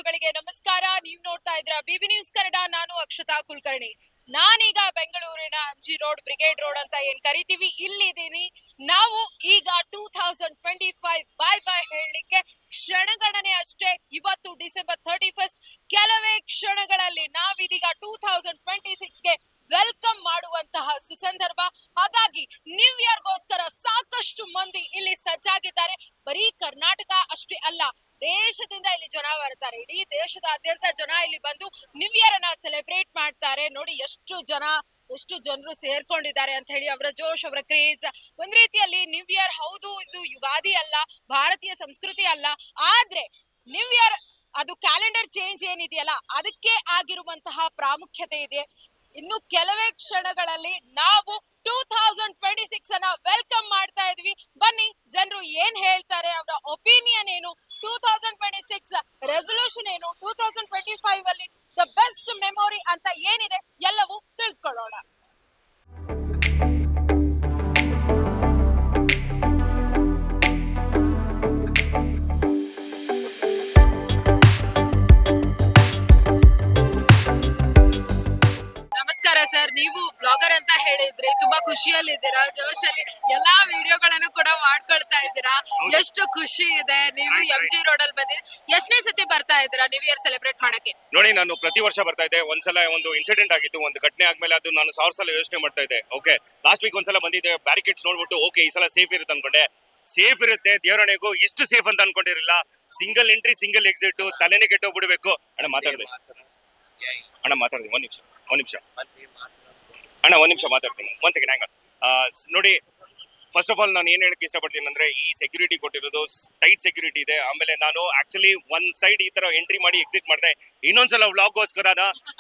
ಬಂಧುಗಳಿಗೆ ನಮಸ್ಕಾರ. ನೀವು ನೋಡ್ತಾ ಇದ್ರ ಬಿಬಿ ನ್ಯೂಸ್ ಕನ್ನಡ. ನಾನು ಅಕ್ಷತಾ ಕುಲಕರ್ಣಿ. ನಾನೀಗ ಬೆಂಗಳೂರಿನ MG ರೋಡ್, ಬ್ರಿಗೇಡ್ ರೋಡ್ ಅಂತ ಏನ್ ಕರಿತೀವಿ, ಇಲ್ಲಿದ್ದೀನಿ. ನಾವು ಈಗ 2025 ಬಾಯ್ ಬಾಯ್ ಹೇಳಲಿಕ್ಕೆ ಕ್ಷಣಗಣನೆ ಅಷ್ಟೇ. ಇವತ್ತು ಡಿಸೆಂಬರ್ 31, ಕೆಲವೇ ಕ್ಷಣಗಳಲ್ಲಿ ನಾವಿದೀಗ 2026ಗೆ ವೆಲ್ಕಮ್ ಮಾಡುವಂತಹ ಸುಸಂದರ್ಭ. ಹಾಗಾಗಿ ನ್ಯೂ ಇಯರ್ ಗೋಸ್ಕರ ಸಾಕಷ್ಟು ಮಂದಿ ಇಲ್ಲಿ ಸಜ್ಜಾಗಿದ್ದಾರೆ. ಬರೀ ಕರ್ನಾಟಕ ಅಷ್ಟೇ ಅಲ್ಲ, ದೇಶದಿಂದ ಇಲ್ಲಿ ಜನ ಬರ್ತಾರೆ. ಇಡೀ ದೇಶದಾದ್ಯಂತ ಜನ ಇಲ್ಲಿ ಬಂದು ನ್ಯೂ ಇಯರ್ ಅನ್ನ ಸೆಲೆಬ್ರೇಟ್ ಮಾಡ್ತಾರೆ. ನೋಡಿ ಎಷ್ಟು ಜನರು ಸೇರ್ಕೊಂಡಿದ್ದಾರೆ ಅಂತ ಹೇಳಿ. ಅವರ ಜೋಶ್, ಅವರ ಕ್ರೇಜ್. ಒಂದ್ ರೀತಿಯಲ್ಲಿ ನ್ಯೂ ಇಯರ್ ಹೌದು, ಇದು ಯುಗಾದಿ ಅಲ್ಲ, ಭಾರತೀಯ ಸಂಸ್ಕೃತಿ ಅಲ್ಲ, ಆದ್ರೆ ನ್ಯೂ ಇಯರ್ ಅದು ಕ್ಯಾಲೆಂಡರ್ ಚೇಂಜ್ ಏನಿದೆಯಲ್ಲ, ಅದಕ್ಕೆ ಆಗಿರುವಂತಹ ಪ್ರಾಮುಖ್ಯತೆ ಇದೆ. ಇನ್ನು ಕೆಲವೇ ಕ್ಷಣಗಳಲ್ಲಿ ನಾವು 2026 ಅನ್ನ ವೆಲ್ಕಮ್ ಮಾಡ್ತಾ ಇದ್ವಿ. ಬನ್ನಿ, ಜನರು ಏನ್ ಹೇಳ್ತಾರೆ, ಅವರ ಒಪಿನಿಯನ್ ಏನು, 2026 ರೆಸೊಲ್ಯೂಷನ್ ಏನು, 2025 ಅಲ್ಲಿ ದ ಬೆಸ್ಟ್ ಮೆಮೊರಿ ಅಂತ ಏನಿದೆ, ಎಲ್ಲವೂ ತಿಳಿದುಕೊಳ್ಳೋಣ. ನಮಸ್ಕಾರ ಸರ್, ನೀವು ಬ್ಲಾಗರ್ ಅಂತ ಹೇಳಿದ್ರಿ, ತುಂಬಾ ಖುಷಿಯಲ್ಲಿದ್ದೀರಾ, ಜೋಶಲ್ಲಿ ಎಲ್ಲಾ ವಿಡಿಯೋಗಳನ್ನು ಕೂಡ ಮಾಡ್ಕೊಳ್ತಾ ಇದ್ದೀರಾ. ಎಷ್ಟು ಖುಷಿ ಇದೆ. ನೀವು MG ರೋಡ್ ಅಲ್ಲಿ ಬಂದಿದ್ದೀರಾ, ಎಷ್ಟನೇ ಸತಿ ಬರ್ತಾ ಇದ್ದೀರಾ ನ್ಯೂ ಇಯರ್ ಸೆಲೆಬ್ರೇಟ್ ಮಾಡಕ್ಕೆ? ನೋಡಿ, ನಾನು ಪ್ರತಿ ವರ್ಷ ಬರ್ತಾ ಇದ್ದೆ. ಒಂದ್ಸಲ ಒಂದು ಇನ್ಸಿಡೆಂಟ್ ಆಗಿತ್ತು, ಒಂದು ಘಟನೆ ಆದ್ಮೇಲೆ ಅದು ನಾನು 1000 ಸಲ ಯೋಚನೆ ಮಾಡ್ತಾ ಇದ್ದೆ. ಓಕೆ, ಲಾಸ್ಟ್ ವೀಕ್ ಒಂದ್ಸಲ ಬಂದಿದ್ದೆ, ಬ್ಯಾರಿಕೇಡ್ಸ್ ನೋಡ್ಬಿಟ್ಟು ಓಕೆ ಈ ಸಲ ಸೇಫ್ ಇರುತ್ತೆ ಅನ್ಕೊಂಡೆ. ಸೇಫ್ ಇರುತ್ತೆ, ದೇವರಣೆಗೂ ಇಷ್ಟು ಸೇಫ್ ಅಂತ ಅನ್ಕೊಂಡಿರಲಿಲ್ಲ. ಸಿಂಗಲ್ ಎಂಟ್ರಿ, ಸಿಂಗಲ್ ಎಕ್ಸಿಟ್, ತಲೆನೇ ಕೆಟ್ಟೋಗ್ಬಿಡ್ಬೇಕು. ಅಣ್ಣ ಮಾತಾಡ್ದೆ, ಒಂದ್ ನಿಮಿಷ ಮಾತಾಡ್ತೀನಿ. ಒಂದ್ ಸೆಕೆಂಡ್ ಹ್ಯಾಂಗ. ನೋಡಿ, ಫಸ್ಟ್ ಆಫ್ ಆಲ್ ನಾನು ಏನ್ ಹೇಳಕ್ ಇಷ್ಟಪಡ್ತೀನಿ ಅಂದ್ರೆ, ಈ ಸೆಕ್ಯೂರಿಟಿ ಕೊಟ್ಟಿರೋದು ಟೈಟ್ ಸೆಕ್ಯೂರಿಟಿ ಇದೆ. ಆಮೇಲೆ ನಾನು ಆಕ್ಚುಲಿ ಒಂದ್ ಸೈಡ್ ಈ ತರ ಎಂಟ್ರಿ ಮಾಡಿ ಎಕ್ಸಿಟ್ ಮಾಡಿದೆ. ಇನ್ನೊಂದ್ಸಲ ವ್ಲಾಗ್ಗೋಸ್ಕರ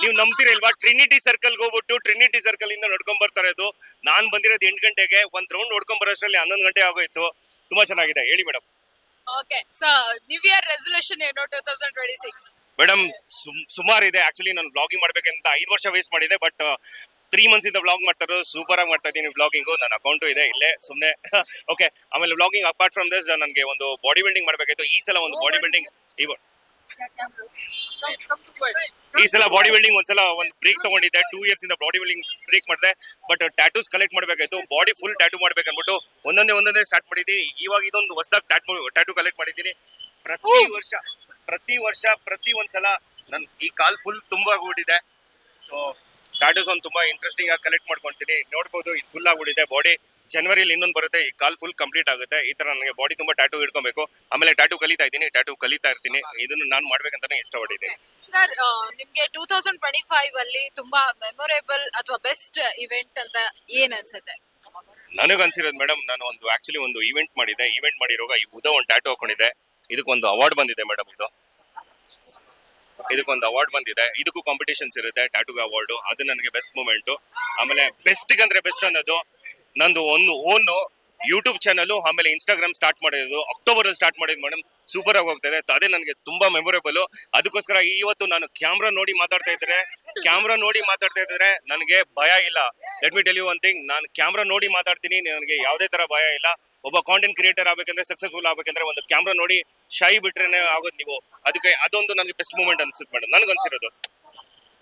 ನೀವು ನಂಬ್ತಿರಲ್ವಾ, ಟ್ರಿನಿಟಿ ಸರ್ಕಲ್ ಹೋಗ್ಬಿಟ್ಟು ಟ್ರಿನಿಟಿ ಸರ್ಕಲ್ ಇಂದ ನಡ್ಕೊಂಡ್ ಬರ್ತಾ ಇರೋದು. ನಾನ್ ಬಂದಿರೋದು 8 ಗಂಟೆಗೆ, ಒಂದ್ ರೌಂಡ್ ಹೊಡ್ಕೊಂಡ್ ಬರೋಷ್ರಲ್ಲಿ 11 ಗಂಟೆ ಆಗೋಯ್ತು. ತುಂಬಾ ಚೆನ್ನಾಗಿದೆ. ಹೇಳಿ madam. Okay, so new year resolution ಏನು 2026? ಮೇಡಮ್, ಸುಮಾರು ಇದೆ. ಆಕ್ಚುಲಿ ನಾನು ವ್ಲಾಗಿಂಗ್ ಮಾಡ್ಬೇಕಂತ 5 ವರ್ಷ ವೇಸ್ಟ್ ಮಾಡಿದೆ, ಬಟ್ 3 months ಇಂದ ವ್ಲಾಗ್ ಮಾಡ್ತಾ ಇರೋದು. ಸೂಪರ್ ಆಗಿ ಮಾಡ್ತಾ ಇದ್ದೀನಿ ವ್ಲಾಗಿಂಗು. ನನ್ನ ಅಕೌಂಟು ಇದೆ ಇಲ್ಲೇ ಸುಮ್ಮನೆ. ಓಕೆ, ಆಮೇಲೆ ವ್ಲಾಗಿಂಗ್ ಅಪಾರ್ಟ್ ಫ್ರಮ್ ದಿಸ್ ನನಗೆ ಒಂದು ಬಾಡಿ ಬಿಲ್ಡಿಂಗ್ ಮಾಡ್ಬೇಕಾಯ್ತು. ಈ ಸಲ ಒಂದು ಬಾಡಿ ಬಿಲ್ಡಿಂಗ್ ಒಂದ್ಸಲ ಒಂದು ಬ್ರೇಕ್ ತಗೊಂಡಿದ್ದೆ. 2 years ಇಂದ ಬಾಡಿ ಬಿಲ್ಡಿಂಗ್ ಬ್ರೇಕ್ ಮಾಡಿದೆ. ಬಟ್ ಟ್ಯಾಟೂಸ್ ಕಲೆಕ್ಟ್ ಮಾಡ್ಬೇಕಾಯ್ತು, ಬಾಡಿ ಫುಲ್ ಟ್ಯಾಟೂ ಮಾಡ್ಬೇಕನ್ಬಿಟ್ಟು ಒಂದೊಂದೇ ಸ್ಟಾರ್ಟ್ ಮಾಡಿದ್ದೀನಿ. ಇವಾಗ ಇದೊಂದು ಹೊಸದಾಗಿ ಟ್ಯಾಟೂ ಕಲೆಕ್ಟ್ ಮಾಡಿದ್ದೀನಿ. ಪ್ರತಿ ವರ್ಷ ಪ್ರತಿ ಒಂದ್ಸಲ ನನ್ ಈ ಕಾಲ್ ಫುಲ್ ತುಂಬಾ ಆಗ್ಬಿಟ್ಟಿದೆ. ಸೊ ಟ್ಯಾಟೂಸ್ ಒಂದು ತುಂಬಾ ಇಂಟ್ರೆಸ್ಟಿಂಗ್ ಆಗಿ ಕಲೆಕ್ಟ್ ಮಾಡ್ಕೊಂತೀನಿ. ನೋಡ್ಬೋದು, ಇದು ಫುಲ್ ಆಗ್ಬಿಟ್ಟಿದೆ. ಬಾಡಿ ಜನವರಿಲಿ ಇನ್ನೊಂದು ಬರುತ್ತೆ, ಈ ಕಾಲ್ ಫುಲ್ ಕಂಪ್ಲೀಟ್ ಆಗುತ್ತೆ. ಈ ತರ ನನಗೆ ಬಾಡಿ ತುಂಬಾ ಟ್ಯಾಟೂ ಇಟ್ಕೊಬೇಕು. ಆಮೇಲೆ ಟ್ಯಾಟೂ ಕಲಿತಾ ಇರ್ತೀನಿ. ಇದನ್ನು ನಾನು ಮಾಡ್ಬೇಕಂತಾನೆ ಇಷ್ಟಪಟ್ಟಿದ್ದೀನಿ. ಸರ್, ನಿಮ್ಗೆ 2025 ಅಲ್ಲಿ ತುಂಬಾ ಮೆಮೊರೇಬಲ್ ಅಥವಾ ಬೆಸ್ಟ್ ಇವೆಂಟ್ ಅಂತ ಏನ್ ಅನ್ಸುತ್ತೆ? ನನಗನ್ಸಿರೋದು ಮೇಡಮ್, ನಾನು ಆಕ್ಚುಲಿ ಒಂದು ಇವೆಂಟ್ ಮಾಡಿರುವಾಗ ಈ ಉದ ಒಂದು ಟ್ಯಾಟೂ ಹಾಕೊಂಡಿದ್ದೆ. ಇದಕ್ಕೊಂದು ಅವಾರ್ಡ್ ಬಂದಿದೆ ಮೇಡಮ್. ಇದಕ್ಕೊಂದು ಅವಾರ್ಡ್ ಬಂದಿದೆ. ಇದಕ್ಕೂ ಕಾಂಪಿಟೇಷನ್ಸ್ ಇರುತ್ತೆ, ಟ್ಯಾಟೂಗೆ ಅವಾರ್ಡು. ಅದು ನನಗೆ ಬೆಸ್ಟ್ ಮೂಮೆಂಟು. ಆಮೇಲೆ ಬೆಸ್ಟ್ ಅನ್ನೋದು ನಂದು ಒಂದು ಓನ್ ಯೂಟ್ಯೂಬ್ ಚಾನಲ್, ಆಮೇಲೆ ಇನ್ಸ್ಟಾಗ್ರಾಮ್ ಸ್ಟಾರ್ಟ್ ಮಾಡಿರೋದು ಅಕ್ಟೋಬರ್ ಅಲ್ಲಿ ಸ್ಟಾರ್ಟ್ ಮಾಡಿದ್ ಮೇಡಮ್. ಸೂಪರ್ ಆಗಿ ಹೋಗ್ತಾ ಇದೆ. ಅದೇ ನನಗೆ ತುಂಬಾ ಮೆಮೊರೇಬಲ್. ಅದಕ್ಕೋಸ್ಕರ ಇವತ್ತು ನಾನು ಕ್ಯಾಮ್ರಾ ನೋಡಿ ಮಾತಾಡ್ತಾ ಇದ್ರೆ ನನಗೆ ಭಯ ಇಲ್ಲ. Let me tell you one thing, ನಾನು ಕ್ಯಾಮ್ರಾ ನೋಡಿ ಮಾತಾಡ್ತೀನಿ, ನನಗೆ ಯಾವುದೇ ತರ ಭಯ ಇಲ್ಲ. ಒಬ್ಬ ಕಾಂಟೆಂಟ್ ಕ್ರಿಯೇಟರ್ ಆಗ್ಬೇಕಂದ್ರೆ, ಸಕ್ಸಸ್ಫುಲ್ ಆಗ್ಬೇಕಂದ್ರೆ ಒಂದು ಕ್ಯಾಮ್ರಾ ನೋಡಿ ಶೈ ಬಿಟ್ರೇನೆ ಆಗೋದು ನೀವು. ಅದಕ್ಕೆ ಅದೊಂದು ನನಗೆ ಬೆಸ್ಟ್ ಮೂಮೆಂಟ್ ಅನ್ಸುತ್ತೆ ಮೇಡಮ್, ನನಗನ್ಸಿರೋದು.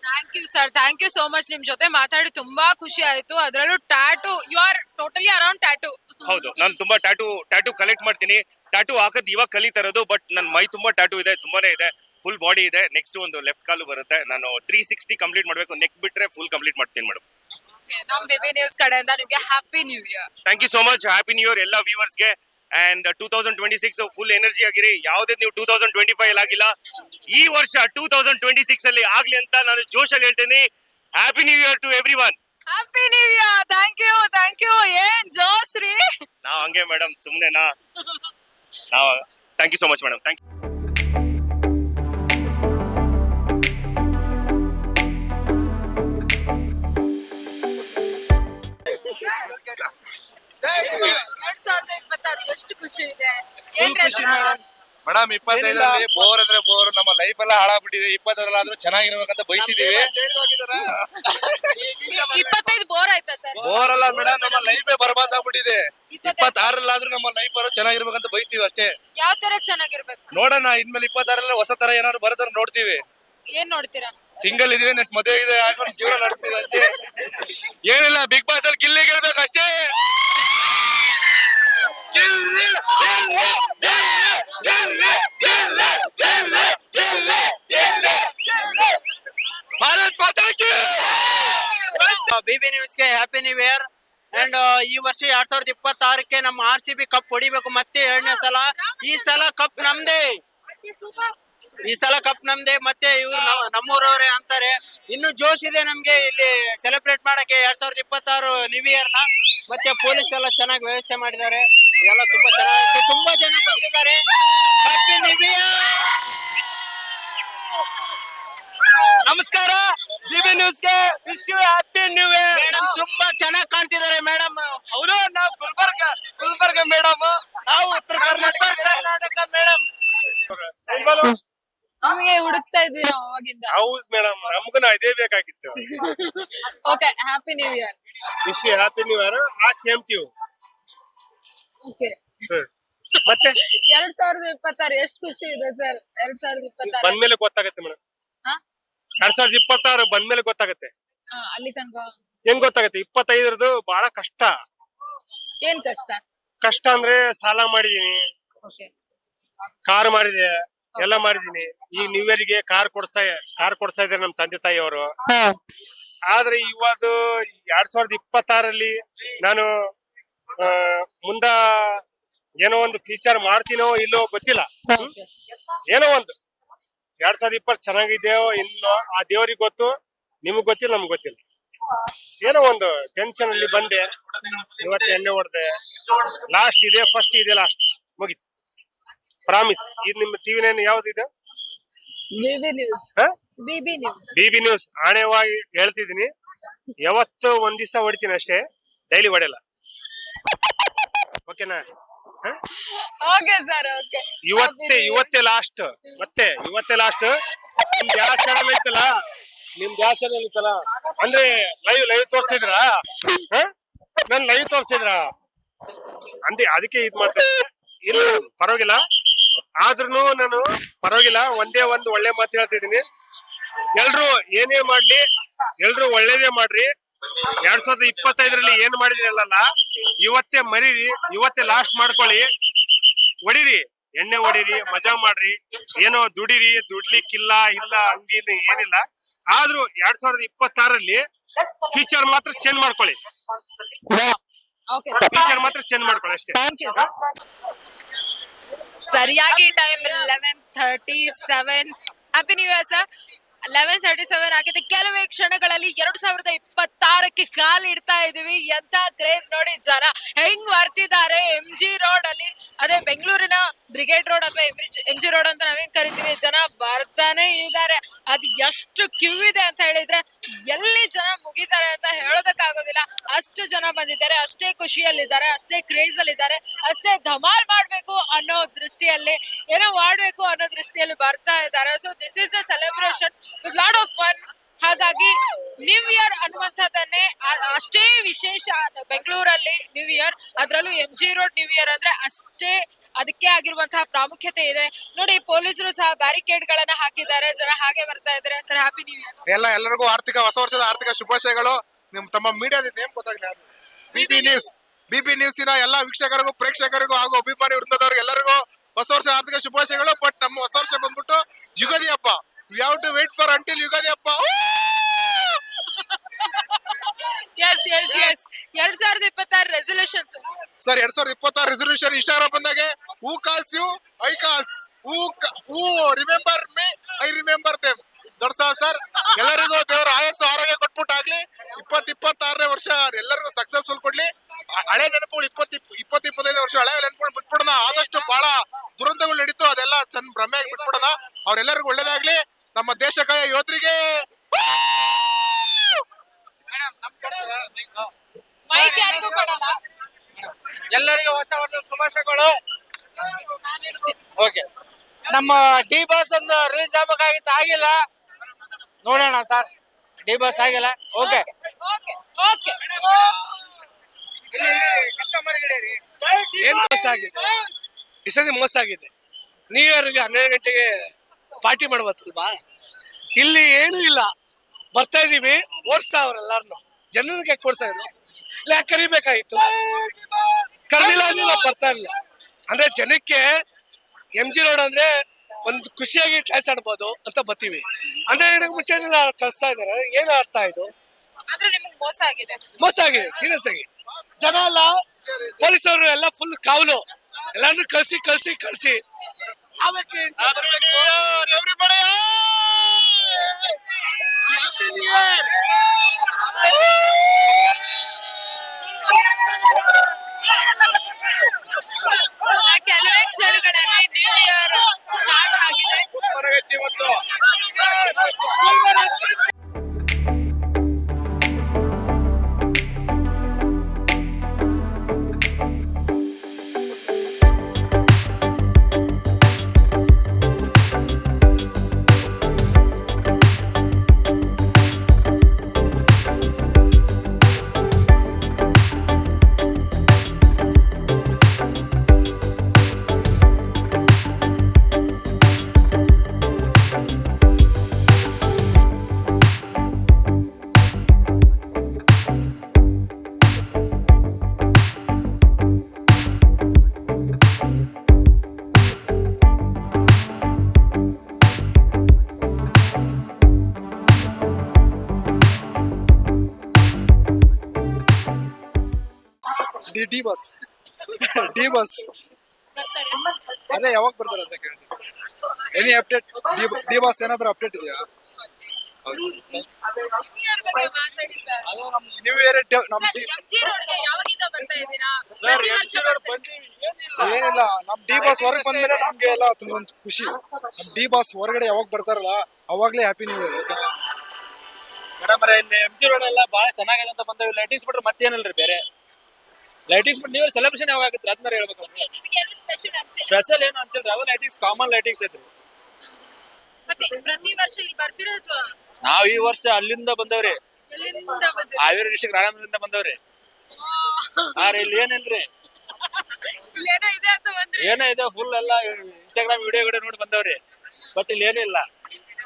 Thank you sir, thank you so much. ನಿಮ್ ಜೊತೆ ಮಾತಾಡಿ ತುಂಬಾ ಖುಷಿ ಆಯ್ತು. ಅದರಲ್ಲೂ tattoo, you are totally around tattoo. ಹೌದು, ನಾನು ತುಂಬಾ ಟ್ಯಾಟೂ ಕಲೆಕ್ಟ್ ಮಾಡ್ತೀನಿ. ಟ್ಯಾಟೂ ಹಾಕೋದು ಇವಾಗ ಕಲಿತಾ ಇರೋದು, ಬಟ್ ನನ್ನ ಮೈ ತುಂಬಾ ಟ್ಯಾಟೂ ಇದೆ, ತುಂಬಾನೇ ಇದೆ. ಫುಲ್ ಬಾಡಿ ಇದೆ. ನೆಕ್ಸ್ಟ್ ಒಂದು ಲೆಫ್ಟ್ ಕಾಲು ಬರುತ್ತೆ. ನಾನು 360 ಕಂಪ್ಲೀಟ್ ಮಾಡ್ಬೇಕು. ನೆಕ್ ಬಿಟ್ರೆ ಫುಲ್ ಕಂಪ್ಲೀಟ್ ಮಾಡ್ತೀನಿ ಮೇಡಮ್. ನಮ್ ಬಿಬಿ ನ್ಯೂಸ್ ಕಡೆಯಿಂದ ನಿಮ್ಗೆ happy new year. Thank you so much. Happy new year ಎಲ್ಲ ವ್ಯೂವರ್ಸ್ಗೆ. ಅಂಡ್ 2026 ಫುಲ್ ಎನರ್ಜಿ ಆಗಿರಿ. ಯಾವುದೇ ನೀವು 2025 ಅಲ್ಲಿ ಆಗಿಲ್ಲ, ಈ ವರ್ಷ 2026 ಅಲ್ಲಿ ಆಗ್ಲಿ ಅಂತ ನಾನು ಜೋಶಲ್ಲಿ ಹೇಳ್ತೇನೆ. Happy new year to everyone. Happy new year. Thank you. ಏನ್ ಜೋಶ್ ರೀ. ನಾವ್ ಹಂಗೆ ಮೇಡಮ್, ಸುಮ್ನೆನಾ ನಾವು. Thank you so much madam. Thank you. 2026 ಎಷ್ಟು ಖುಷಿ ಇದೆ. ಏನ್ ಖುಷಿ ಮೇಡಮ್, ಮೇಡಮ್ 25ರಲ್ಲಿ ಬೋರ್ ಅಂದ್ರೆ ಬೋರ್, ನಮ್ಮ ಲೈಫ್ ಎಲ್ಲ ಹಾಳಾಗ್ಬಿಟ್ಟಿದೆ. 26ರಲ್ಲಾದ್ರೂ ಚೆನ್ನಾಗಿರ್ಬೇಕಂತ ಬಯಸಿದೀವಿ. 25 ಬೋರ್ ಆಯ್ತಾ ಸರ್? ಬೋರ್ ಅಲ್ಲ ಮೇಡಮ್, ನಮ್ಮ ಲೈಫೇ ಬರ್ಬಾದ್ ಆಗ್ಬಿಟ್ಟಿದೆ. 26ರಲ್ಲಾದ್ರೂ ನಮ್ಮ ಲೈಫ್ ಚೆನ್ನಾಗಿರ್ಬೇಕಂತ ಬಯಸ್ತೀವಿ ಅಷ್ಟೇ. ಯಾವ ತರ ಚೆನ್ನಾಗಿರ್ಬೇಕು ನೋಡೋಣ, ಇನ್ಮೇಲೆ 26ರಲ್ಲಿ ಹೊಸ ತರ ಏನಾದ್ರು ಬರೋದನ್ನ ನೋಡ್ತೀವಿ. ಏನ್ ನೋಡ್ತೀರಾ? ಸಿಂಗಲ್ ಇದೀವಿ, ನೆಕ್ಸ್ಟ್ ಮದುವೆ ಇದೆ, ಹಾಕೊಂಡು ಜೀವನ ನಡೆಸ್ತೀವಿ ಅಷ್ಟೇ. ಏನಿಲ್ಲ, ಬಿಗ್ ಬಾಸ್ ಅಲ್ಲಿ ಗಿಲ್ಲಿ ಗೆಲ್ಬೇಕು ಅಷ್ಟೇ. ಗಿಲ್ಲಿ, ಗಿಲ್ಲಿ, ಗಿಲ್ಲಿ, ಗಿಲ್ಲಿ, ಗಿಲ್ಲಿ, ಗಿಲ್ಲಿ, ಗಿಲ್ಲಿ, ಗಿಲ್ಲಿ. ಭಾರತ್ ಮಾತಾ ಕಿ ಬಿಬಿ ನ್ಯೂಸ್ಗೆ ಹ್ಯಾಪಿ ನ್ಯೂ ಇಯರ್. ಅಂಡ್ ಈ ವರ್ಷ 2026ಕ್ಕೆ ನಮ್ಮ RCB ಕಪ್ ಹೊಡಿಬೇಕು ಮತ್ತೆ 2ನೇ ಸಲ. ಈ ಸಲ ಕಪ್ ನಮ್ದೇ, ಈ ಸಲ ಕಪ್ ನಮ್ದೇ. ಮತ್ತೆ ಇವ್ರು ನಮ್ಮೂರವರೇ ಅಂತಾರೆ. ಇನ್ನು ಜೋಶ್ ಇದೆ ನಮ್ಗೆ ಇಲ್ಲಿ ಸೆಲೆಬ್ರೇಟ್ ಮಾಡಕ್ಕೆ 2026 ನ್ಯೂ ಇಯರ್ ನ. ಮತ್ತೆ ಪೊಲೀಸ್ ಎಲ್ಲ ಚೆನ್ನಾಗಿ ವ್ಯವಸ್ಥೆ ಮಾಡಿದ್ದಾರೆ. ಎಲ್ಲ ತುಂಬಾ ಚೆನ್ನಾಗಿ, ತುಂಬಾ ಜನ ಬಂದಿದ್ದಾರೆ. Happy new year. ನಮಸ್ಕಾರ, ಬಿಬಿ ನ್ಯೂಸ್ಗೆ wish you happy new year. Madam ತುಂಬಾ ಚೆನ್ನಾಗಿ ಕಾಣ್ತಿದ್ದಾರೆ ಮೇಡಮ್. ಹೌದು, ನಾವು ಗುಲ್ಬರ್ಗ ಮೇಡಮ್, ನಾವು ಉತ್ತರ ಕರ್ನಾಟಕ ಮೇಡಮ್. ನಿಮಗೆ ಹುಡುಕ್ತಾ ಇದ್ವಿ ನಾವು ಅವಾಗಿಂದ. ಹೌದು ಮೇಡಮ್, ನಮಗೂ ಇದೇ ಬೇಕಾಗಿತ್ತು. Okay, happy new year. Wish you happy new year. Same to you. Okay, ಮತ್ತೆ 2026 ಎಷ್ಟು ಖುಷಿ ಇದೆ ಸರ್? 2026 ಬಂದ್ಮೇಲೆ ಗೊತ್ತಾಗುತ್ತೆ ಮೇಡಮ್. 2026 ಬಂದ್ಮೇಲೆ ಗೊತ್ತಾಗುತ್ತೆ. ಅಲ್ಲಿ ತನಕ ಹೆಂಗ್ ಗೊತ್ತಾಗುತ್ತೆ? 25ರದು ಬಹಳ ಕಷ್ಟ. ಏನ್ ಕಷ್ಟ? ಕಷ್ಟ ಅಂದ್ರೆ ಸಾಲ ಮಾಡಿದೀನಿ, ಓಕೆ, ಕಾರ್ ಮಾಡಿದೆ, ಎಲ್ಲ ಮಾಡಿದೀನಿ. ಈ ನ್ಯೂ ಇಯರ್ಗೆ ಕಾರ್ ಕೊಡ್ತಾ ಇದ್ದಾರೆ ನಮ್ ತಂದೆ ತಾಯಿ ಅವರು. ಆದ್ರೆ ಇವಾಗ 2026ರಲ್ಲಿ ನಾನು ಮುಂದ ಏನೋ ಒಂದು ಫ್ಯೂಚರ್ ಮಾಡ್ತೀನೋ ಇಲ್ಲೋ ಗೊತ್ತಿಲ್ಲ. ಏನೋ ಒಂದು 2020 ಚೆನ್ನಾಗಿದೆಯೋ ಇಲ್ಲೋ ಆ ದೇವ್ರಿಗೆ ಗೊತ್ತು, ನಿಮಗ್ ಗೊತ್ತಿಲ್ಲ, ನಮ್ಗೆ ಗೊತ್ತಿಲ್ಲ. ಏನೋ ಒಂದು ಟೆನ್ಷನ್ ಅಲ್ಲಿ ಬಂದೆ, ಇವತ್ತು ಎಣ್ಣೆ ಹೊಡೆದೆ. ಲಾಸ್ಟ್ ಇದೆ, ಫಸ್ಟ್ ಇದೆ, ಲಾಸ್ಟ್ ಮುಗಿತು. ಪ್ರಾಮಿಸ್. ಇದು ನಿಮ್ಮ ಟಿವಿ ನೈನ್ ಯಾವ್ದು? BB news. BB news. BB news ಆಣೆವಾಗಿ ಹೇಳ್ತಿದೀನಿ. ಯಾವತ್ತು ಒಂದ್ ದಿವಸ ಹೊಡಿತೀನಿ ಅಷ್ಟೇ, ಡೈಲಿ ಹೊಡೆಯಲ್ಲ. ಓಕೆನಾ? Okay sir, okay. ಇವತ್ತೇ ಲಾಸ್ಟ್. ಮತ್ತೆ ಇವತ್ತೇ ಲಾಸ್ಟ್. ನಿಮ್ದು ಯಾವ ಚಾನಲ್ ಐತಲ್ಲ, ಅಂದ್ರೆ ಲೈವ್ ತೋರ್ಸಿದ್ರ, ನನ್ ಲೈವ್ ತೋರ್ಸಿದ್ರ ಅಂದೆ, ಅದಕ್ಕೆ ಇದ್ ಮಾಡ್ತೇನೆ. ಇಲ್ಲ ಪರವಾಗಿಲ್ಲ, ಆದ್ರೂ ನಾನು ಪರವಾಗಿಲ್ಲ. ಒಂದೇ ಒಂದು ಒಳ್ಳೆ ಮಾತು ಹೇಳ್ತಿದೀನಿ, ಎಲ್ರು ಏನೇ ಮಾಡ್ಲಿ, ಎಲ್ರು ಒಳ್ಳೇದೇ ಮಾಡ್ರಿ. 2025ರಲ್ಲಿ ಏನ್ ಮಾಡಿದಿರಲ್ಲ, ಇವತ್ತೇ ಮರೀರಿ, ಇವತ್ತೇ ಲಾಸ್ಟ್ ಮಾಡ್ಕೊಳ್ಳಿ. ಹೊಡಿರಿ, ಎಣ್ಣೆ ಹೊಡಿರಿ, ಮಜಾ ಮಾಡ್ರಿ. ಏನೋ ದುಡ್ಲಿಕ್ಕಿಲ್ಲ ಹಂಗಿಲ್ಲ, ಏನಿಲ್ಲ. ಆದ್ರೂ 2026ರಲ್ಲಿ ಫ್ಯೂಚರ್ ಮಾತ್ರ ಚೇಂಜ್ ಮಾಡ್ಕೊಳ್ಳಿ. ಓಕೆ, ಫ್ಯೂಚರ್ ಮಾತ್ರ ಚೇಂಜ್ ಮಾಡ್ಕೊಳ್ಳಿ ಅಷ್ಟೇ. ಸರಿಯಾಗಿ time 11:37. Happy new year sir. 11:37 ಆಗಿದೆ. ಕೆಲವೇ ಕ್ಷಣಗಳಲ್ಲಿ 2026ಕ್ಕೆ ಕಾಲಿಡ್ತಾ ಇದೀವಿ. ಎಂತ ಕ್ರೇಜ್ ನೋಡಿ, ಜನ ಹೆಂಗ್ ಬರ್ತಿದ್ದಾರೆ MG ರೋಡ್ ಅಲ್ಲಿ. ಅದೇ ಬೆಂಗಳೂರಿನ ಬ್ರಿಗೇಡ್ ರೋಡ್ ಅಥವಾ MG ರೋಡ್ ಅಂತ ನಾವೇನ್ ಕರಿತೀವಿ. ಜನ ಬರ್ತಾನೆ ಇದ್ದಾರೆ. ಅದ್ ಎಷ್ಟು ಕ್ಯೂ ಇದೆ ಅಂತ ಹೇಳಿದ್ರೆ ಎಲ್ಲಿ ಜನ ಮುಗಿತಾರೆ ಅಂತ ಹೇಳೋದಕ್ಕಾಗೋದಿಲ್ಲ. ಅಷ್ಟು ಜನ ಬಂದಿದ್ದಾರೆ, ಅಷ್ಟೇ ಖುಷಿಯಲ್ಲಿದ್ದಾರೆ, ಅಷ್ಟೇ ಕ್ರೇಜ್ ಅಲ್ಲಿ ಇದ್ದಾರೆ, ಅಷ್ಟೇ ಧಮಾಲ್ ಮಾಡ್ಬೇಕು ಅನ್ನೋ ದೃಷ್ಟಿಯಲ್ಲಿ, ಏನೋ ಮಾಡ್ಬೇಕು ಅನ್ನೋ ದೃಷ್ಟಿಯಲ್ಲಿ ಬರ್ತಾ ಇದ್ದಾರೆ. So this is the celebration with lot of fun. ಹಾಗಾಗಿ ನ್ಯೂ ಇಯರ್ ಅನ್ನುವಂಥದ್ದನ್ನೇ ಅಷ್ಟೇ ವಿಶೇಷ ಬೆಂಗಳೂರಲ್ಲಿ ನ್ಯೂ ಇಯರ್, ಅದರಲ್ಲೂ MG ರೋಡ್ ನ್ಯೂ ಇಯರ್ ಅಂದ್ರೆ ಅಷ್ಟೇ ಅದಕ್ಕೆ ಆಗಿರುವಂತಹ ಪ್ರಾಮುಖ್ಯತೆ ಇದೆ. ನೋಡಿ, ಪೊಲೀಸರು ಸಹ ಬ್ಯಾರಿಕೇಡ್ ಗಳನ್ನ ಹಾಕಿದ್ದಾರೆ, ಜನ ಹಾಗೆ ಬರ್ತಾ ಇದ್ದಾರೆ. Sir, happy new year. ಎಲ್ಲರಿಗೂ ಹೊಸ ವರ್ಷದ ಆರ್ಥಿಕ ಶುಭಾಶಯಗಳು. ತಮ್ಮ ಮೀಡಿಯಾದ ನೇಮ್ ಗೊತ್ತಾಗ್ಲಿ, ಬಿಬಿ ನ್ಯೂಸಿನ ಎಲ್ಲಾ ವೀಕ್ಷಕರಿಗೂ, ಪ್ರೇಕ್ಷಕರಿಗೂ ಹಾಗೂ ಅಭಿಮಾನಿ ವೃಂದದವ್ರಿಗೆ ಎಲ್ಲರಿಗೂ ಹೊಸ ವರ್ಷ ಆರ್ಥಿಕ ಶುಭಾಶಯಗಳು. ಬಟ್ ನಮ್ಮ ಹೊಸ ವರ್ಷ ಬಂದ್ಬಿಟ್ಟು ಯುಗಾದಿ ಹಬ್ಬ. We have to wait for until Ugadi ಹಬ್ಬ. Yes 2026 resolutions sir. 2026 resolution Instagram ಬಂದಾಗೆ, who calls you I calls, who remember me I remember them. ದೊಡ್ಡ ಸರ್, ಎಲ್ಲರಿಗೂ ದೇವರ ಆಯಸ್ಸು ಆರೋಗ್ಯ ಕೊಟ್ಬಿಟ್ಟಾಗ್ಲಿ. 2026ನೇ ವರ್ಷ ಎಲ್ಲರಿಗೂ ಸಕ್ಸಸ್ಫುಲ್ ಕೊಡ್ಲಿ. ಹಳೆ ನೆನಪುಗಳು 25 ವರ್ಷ ಹಳೆ ನೆನಪುಗಳು ಬಿಟ್ಬಿಡೋಣ. ಆದಷ್ಟು ಬಹಳ ದುರಂತಗಳು ನಡೀತು, ಅದೆಲ್ಲ ಚಂದ ಭ್ರಮೆಯಾಗಿ ಬಿಟ್ಬಿಡೋಣ. ಅವ್ರೆಲ್ಲರಿಗೂ ಒಳ್ಳೇದಾಗ್ಲಿ. ನಮ್ಮ ದೇಶಕಾಯ ಯೋಧರಿಗೆ ಮೈಕ್ ಯಾರಿಗೂ ಕೊಡಲ್ಲ. ಎಲ್ಲರಿಗೂ ಹೊಸ ವರ್ಷದ ಶುಭಾಶಯಗಳು. ಓಕೆ ನಮ್ಮ ಡಿ ಬಾಸ್ ಒಂದು ರಿಲೀಸ್ ಆಗ್ಬೇಕಾಗಿತ್ತು, ಆಗಿಲ್ಲ. ನೋಡೋಣ ಸರ್, ಡಿ ಬಾಸ್ ಆಗಿಲ್ಲ. ಓಕೆ ಓಕೆ ಓಕೆ ಏನ್ ಮೋಸ ಆಗಿದೆ ಈ ಸತಿ, ಮೋಸ ಆಗಿದೆ. ನ್ಯೂ ಇಯರ್ಗೆ 12 ಗಂಟೆಗೆ ಪಾರ್ಟಿ ಮಾಡ್ಬತ್ತಲ್ವಾ, ಇಲ್ಲಿ ಏನೂ ಇಲ್ಲ. ಬರ್ತಾ ಇದೀವಿ, ಓಡಿಸ್ತಾವ್ರೆಲ್ಲಾರ್ನು, ಜನರಿಗೆ ಕೊಡ್ತಾ ಇದ್ರು. ಯಾಕೆ ಕರಿಬೇಕಾಗಿತ್ತು, ಕರೆದಿಲ್ಲ ಅಂದ್ರೆ ನಾವು ಬರ್ತಾ ಇರಲಿಲ್ಲ. ಅಂದ್ರೆ ಜನಕ್ಕೆ MG ರೋಡ್ ಅಂದ್ರೆ ಒಂದು ಖುಷಿಯಾಗಿ ಕ್ಲಾಸ್ ಆಡ್ಬೋದು ಅಂತ ಬರ್ತೀವಿ. ಅಂದ್ರೆ ಇದಕ್ಕೆ ಮುಂಚೆ ಕಳಿಸ್ತಾ ಇದಾರೆ, ಏನು ಅರ್ಥ ಇದು? ಆದ್ರೆ ನಿಮಗೆ ಮೋಸ ಆಗಿದೆ. ಮೋಸ ಆಗಿದೆ ಸೀರಿಯಸ್ ಆಗಿ. ಜನ ಎಲ್ಲ ಪೊಲೀಸರು ಎಲ್ಲ ಫುಲ್ ಕಾವಲು, ಎಲ್ಲಾನು ಕಳ್ಸಿ ಕೆಲವೇ ಕ್ಷಣಗಳಲ್ಲಿ ನ್ಯೂ ಇಯರ್ ಸ್ಟಾರ್ಟ್ ಆಗಿದೆ. ಡಿ ಬಸ್ ಬರ್ತಾರೆ. ಅದೇ ಯಾವಾಗ ಬರ್ತಾರೆ ಅಂತ ಕೇಳಿದೆ. Any update? ಡಿ ಬಾಸ್ ಏನಾದ್ರು ಅಪ್ಡೇಟ್ ಇದೆಯಾ? ನ್ಯೂ ಇಯರ್ ಬಗ್ಗೆ ಮಾತಾಡಿ ಸರ್. ಅದು ನಮ್ ನ್ಯೂ ಇಯರ್ ನಮ್ MG ರೋಡ್ಗೆ ಯಾವಾಗಿಂದ ಬರ್ತಾ ಇದ್ದೀರಾ? ಪ್ರತಿ ವರ್ಷ ಬರ್ತಾ ಏನಿಲ್ಲ, ನಮ್ ಡಿ ಬಾಸ್ ಹೊರಗೆ ಬಂದ್ಮೇಲೆ ನಮ್ಗೆ ಎಲ್ಲ ಒಂದು ಖುಷಿ. ನಮ್ ಡಿ ಬಾಸ್ ಹೊರಗಡೆ ಯಾವಾಗ ಬರ್ತಾರಲ್ಲ ಅವಾಗ್ಲೇ ಹ್ಯಾಪಿ ನ್ಯೂ ಇಯರ್. ಮೇಡಮ್ ಇಲ್ಲಿ MG ರೋಡ್ ಎಲ್ಲ ಬಹಳ ಚೆನ್ನಾಗಿದೆ ಅಂತ ಬಂದವಿ. ಲೈಟಿಂಗ್ಸ್ ಬಿಟ್ರೆ ಮತ್ತೇನಲ್ರಿ ಬೇರೆ. ಲೈಟಿಂಗ್ಸ್ ಬಿಟ್ಟು ನೀವು ಸೆಲೆಬ್ರೇಷನ್ ಯಾವಾಗ ಆಗುತ್ತೆ ಅದನ್ನ ಹೇಳ್ಬೇಕು. ನಿಮಗೆ ಏನು ಸ್ಪೆಷಲ್ ಅನ್ಸಿಲ್ಲ? ಸ್ಪೆಷಲ್ ಏನು ಅನ್ಸಿಲ್ರಿ, ಅದು ಲೈಟಿಂಗ್ಸ್ ಕಾಮನ್ ಲೈಟಿಂಗ್ಸ್ ಐತ್ರಿ. ಮತ್ತೆ ಪ್ರತಿ ವರ್ಷ ಇಲ್ಲಿ ಬರ್ತೀರಾ ಅಥವಾ ನಾವ್ ಈ ವರ್ಷ ಅಲ್ಲಿಂದ ಬಂದವ್ರಿ, ಎಲ್ಲಿಂದ ಬಂದಿರಾ? ಹಾವೇರಿ ಡಿಸ್ಟ್ರಿಕ್ಟ್ ರಾಮನಗರದಿಂದ ಬಂದವ್ರಿ. ಇಲ್ಲಿ ಏನಿಲ್ರಿ, ಇಲ್ಲೇನೋ ಇದೆ ಅಂತ ಬಂದ್ರಿ. ಏನೋ ಇದೆ ಫುಲ್ ಎಲ್ಲ ಇನ್ಸ್ಟಾಗ್ರಾಮ್ ವಿಡಿಯೋ ನೋಡಿ ಬಂದವ್ರಿ. ಬಟ್ ಇಲ್ಲಿ ಏನಿಲ್ಲ.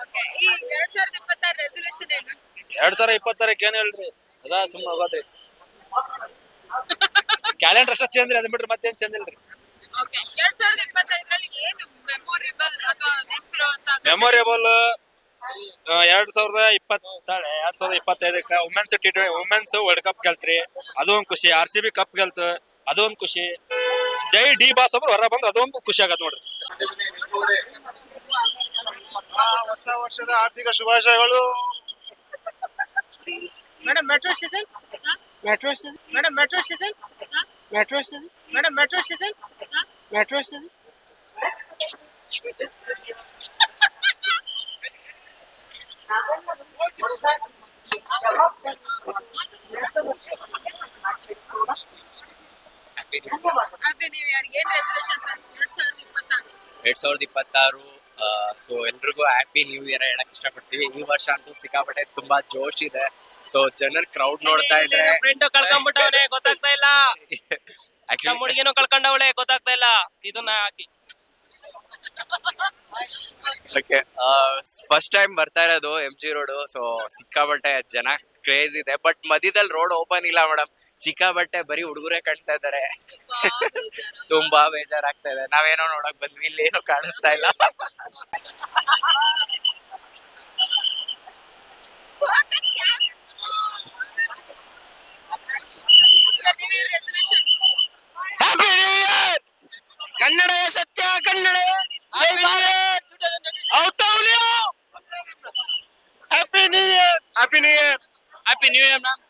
Okay, ಈ 2026 ರೆಸಲ್ಯೂಷನ್ ಏನು? 2026 ಏನು ಹೇಳ್ರಿ, ಅದಾ ಸುಮ್ಮನೆ ಹೋಗೋದ್ರಿ. ಕ್ಯಾಲೆಂಡರ್ ಅಷ್ಟ ಚೇಂಜ್ ರೀ, ಅದನ್ನ ಬಿಟ್ರೆ ಮತ್ತೇನ್ ಚೇಂಜ್ ಇಲ್ರಿ. Okay, 2025ರಲ್ಲಿ ಏನು ಮೆಮೊರೇಬಲ್ ಅಥವಾ ನೆನಪಿರುವಂತ ಮೆಮೊರೇಬಲ್ 2025ಕ್ಕೆ ವುಮೆನ್ಸ್ ವರ್ಲ್ಡ್ ಕಪ್ ಗೆಲ್ತ್ರಿ, ಅದು ಒಂದ್ ಖುಷಿ. RCB ಕಪ್ ಗೆಲ್ತು, ಅದು ಒಂದ್ ಖುಷಿ. ಜೈ ಡಿ ಬಾಸ್ ಒಬ್ರು ಹೊರ ಬಂದ್ರೆ ಅದೊಂದು ಖುಷಿ ಆಗತ್ ನೋಡ್ರಿ. ಹೊಸ ವರ್ಷದ ಆರ್ಥಿಕ ಶುಭಾಶಯಗಳು. Madam metro station, metro station, madam metro station, metro station, madam metro station, metro station. Happy new year. ಏನ್ ರೆಸಲ್ಯೂಷನ್ ಸರ್ 2026? 2026 ಸೊ ಎಲ್ರಿಗೂ ಹ್ಯಾಪಿ ನ್ಯೂ ಇಯರ್ ಹೇಳಕ್ ಇಷ್ಟಪಡ್ತೀವಿ. ಈ ವರ್ಷ ಅಂತೂ ಸಿಕ್ಕಾಪಟ್ಟೆ ತುಂಬಾ ಜೋಶ್ ಇದೆ. ಸೊ ಜನರ ಕ್ರೌಡ್ ನೋಡ್ತಾ ಇದ್ರೆ ಫ್ರೆಂಡ್ ಕಳ್ಕೊಂಡ್ಬಿಟ್ಟವನೆ ಗೊತ್ತಾಗ್ತಾ ಇಲ್ಲ, ಆಕ್ಚುಲಿ ಹುಡುಗಿನೂ ಕಳ್ಕೊಂಡವಳೆ ಗೊತ್ತಾಗ್ತಾ ಇಲ್ಲ. ಇದನ್ನ ಹಾಕಿ ಓಕೆ, ಫಸ್ಟ್ ಟೈಮ್ ಬರ್ತಾ ಇರೋದು MG ರೋಡ್. ಸೊ ಸಿಕ್ಕಾಬಟ್ಟೆ ಜನ ಕ್ರೇಜ್ ಇದೆ. ಬಟ್ ಮಧ್ಯದಲ್ಲಿ ರೋಡ್ ಓಪನ್ ಇಲ್ಲ ಮೇಡಮ್, ಸಿಕ್ಕಾಬಟ್ಟೆ ಬರೀ ಹುಡುಗರೇ ಕಾಣ್ತಾ ಇದಾರೆ. ತುಂಬಾ ಬೇಜಾರಾಗ್ತಾ ಇದೆ. ನಾವೇನೋ ನೋಡಕ್ ಬಂದ್ವಿ, ಇಲ್ಲಿ ಏನೋ ಕಾಣಿಸ್ತಾ ಇಲ್ಲ. Sir new year resolution. Happy new year, ಕನ್ನಡವೇ ಸತ್ಯ, ಕನ್ನಡವೇ ಜೈ Bharat. Happy new year, happy new year, happy new year ma'am.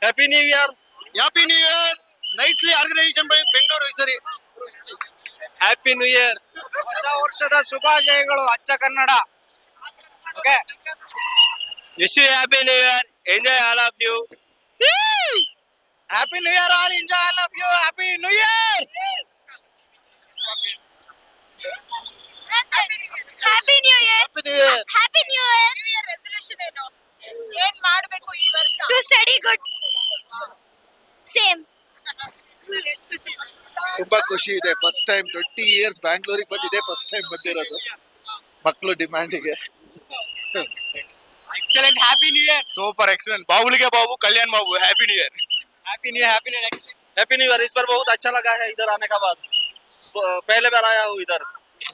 Happy new year, happy new year. Nicely organisation by Bengaluru ಈ ಸರಿ. ಹ್ಯಾಪಿ ನ್ಯೂ ಇಯರ್, ಹೊಸ ವರ್ಷದ ಶುಭಾಶಯಗಳು ಅಚ್ಚ Kannada. Okay, wish you happy new year, enjoy all of you. Happy new year all, enjoy all of you. Happy new year. Happy new year. Happy new year. New year resolution ಏನು? ಏನ್ ಮಾಡ್ಬೇಕು ಈ ವರ್ಷ? To study good. Same. ತುಂಬಾ ಖುಷಿ ಇದೆ. First time 20 years ಬ್ಯಾಂಗ್ಳೂರಿಗೆ ಬಂದಿದೆ, first time ಬಂದಿರೋದು ಮಕ್ಕಳು ಡಿಮ್ಯಾಂಡಿಗೆ. Excellent. Happy new year. Super excellent. बाबुल के बाबू कल्याण बाबू happy new year. Happy new year. Happy new year. Happy new year. इस बार बहुत अच्छा लगा है इधर आने का बाद. पहले बार आया हूँ इधर,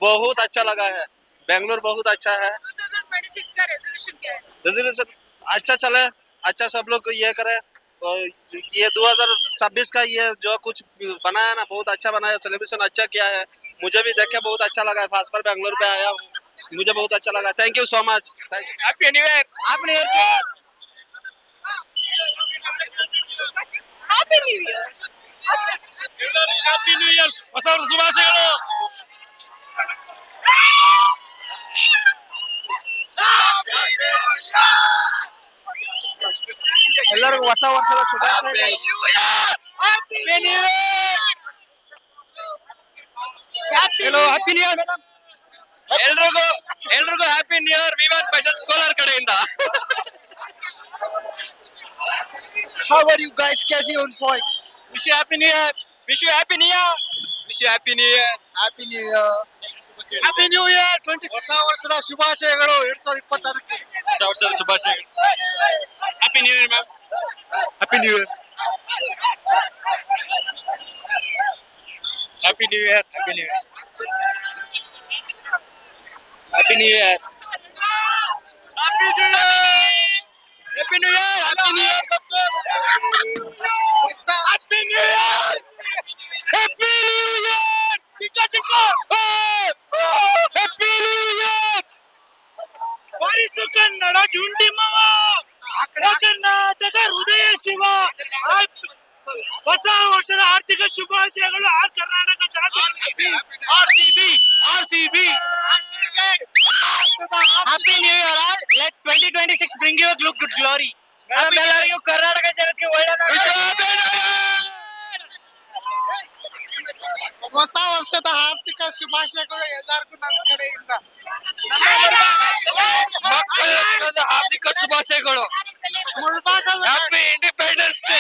बहुत अच्छा लगा है. बेंगलोर बहुत अच्छा है. 2026 का रेजोल्यूशन क्या है? रेजोल्यूशन अच्छा चले, अच्छा सब लोग ये करे. और ये 2026 का ये जो कुछ बनाया ना, बहुत अच्छा बनाया. सेलिब्रेशन अच्छा किया है. मुझे भी देख के बहुत अच्छा लगा है. फास्ट पर बेंगलोर पे आया हूँ, मुझे बहुत अच्छा लगा. Thank you so much. Happy new year. Happy new year. Happy new year. Happy new year. ಹೊಸ ವರ್ಷ ಶುಭಾಶಯಗಳು. ಎಲ್ಲರಿಗೂ ಹೊಸ ವರ್ಷದ ಶುಭಾಶಯಗಳು. Happy new year. Hello, happy new year madam. ಎಲ್ರಿಗೂ happy new year. Vivaan fashions Kolar ಕಡೆಯಿಂದ. How are you guys? कैसे हो फॉर? Wish you happy new year. Wish you happy new year. Wish you happy new year. Happy new year. Happy new year. ಹೊಸ ವರ್ಷದ ಶುಭಾಶಯಗಳು 2026. ಹೊಸ ವರ್ಷದ ಶುಭಾಶಯಗಳು. Happy new year ma'am. Happy new year. Happy new year. Happy new year. Happy new year. Happy new year. Happy new year. Happy new year सबको. Happy new year. Happy new year. ಚಿಕ್ಕ ಚಿಕ್ಕ. Happy new year. ಬಾರಿಸು ಕನ್ನಡ ಡುಂಡಿಮವ, ಕರ್ನಾಟಕ ಹೃದಯ ಶಿವ. ಹೊಸ ವರ್ಷದ ಆರ್ಥಿಕ ಶುಭಾಶಯಗಳು. Our Karnataka ಜನತೆ. RCB. Happy new year. Let 2026 bring you good glory. ಎಲ್ಲರಿಗೂ ಕರ್ನಾಟಕ ಜನತೆಗೆ ಒಳ್ಳೆ ಹೊಸ ವರ್ಷದ ಆರ್ಥಿಕ ಶುಭಾಶಯಗಳು ಎಲ್ಲರಿಗೂ ನನ್ನ ಕಡೆಯಿಂದ. ಆರ್ಥಿಕ ಶುಭಾಶಯಗಳು. Mulbagal happy independence day.